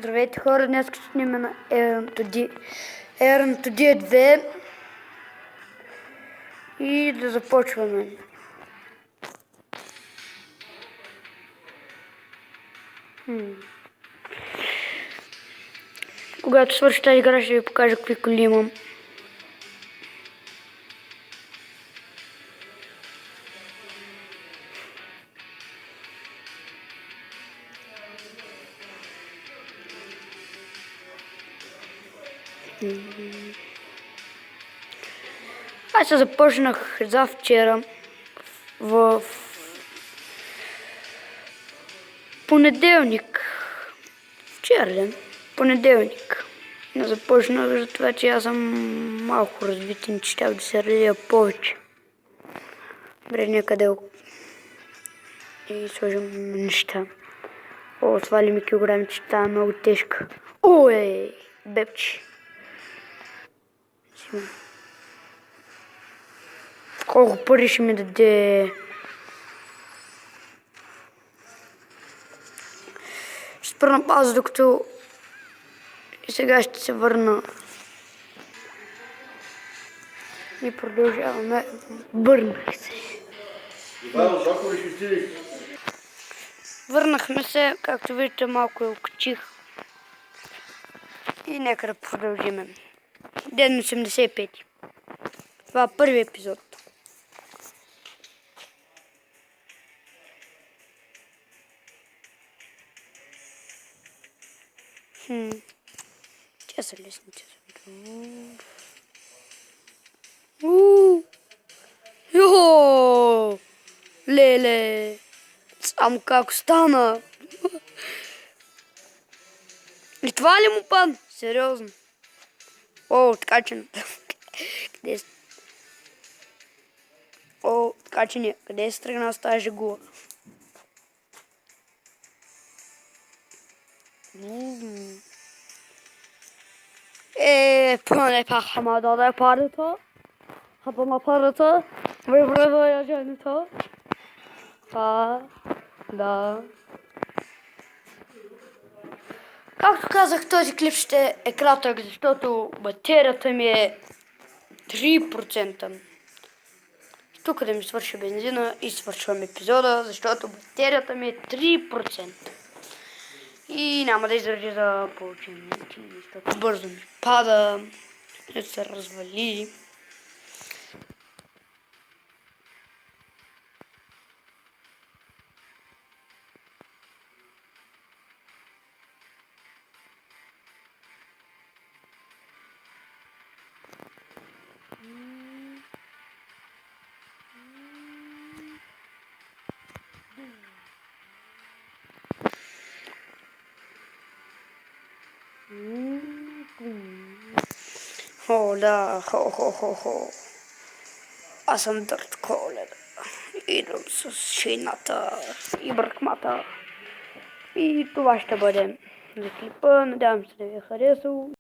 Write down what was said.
Здравейте хора, днес ще снимем на Errand to Deer 2 и да започваме. Когато свърши тази игра, ще ви покажа какви коли имам. Аз се започнах завчера в понеделник. Вчера ден, понеделник. Не започнах за това, че аз съм малко развитен, че щях да се радия повече. Добре, някъде и сложим неща. О, свали ми килограми, че става много тежка. Ой, бебче. Колко пари ще ми даде? Ще спра на пауза, докато и сега ще се върна. И продължаваме. Върнах се. Върнахме се, както виждате, малко я окачих. И нека да продължиме. Ден 85. Това е първи епизод. Тя са лесните. Йо! Леле! Само как стана! И това ли му падна? Сериозно? О, откачената. Къде е? О, откачения. Къде е стръгнал с тази жегула? Поне пахама да е парата. Хапама парата. Вървръва я жената. Да. Както казах, този клип ще е кратък, защото батерията ми е 3%. Тук да ми свърши бензина и свършвам епизода, защото батерията ми е 3%. И няма да изради да получим, защото бързо ми пада, ще се развали. О, да, хо. Аз съм Дърт Коледа. Идвам с шината и бръкмата. И това ще бъде за клипа. Надявам се да ви е харесало.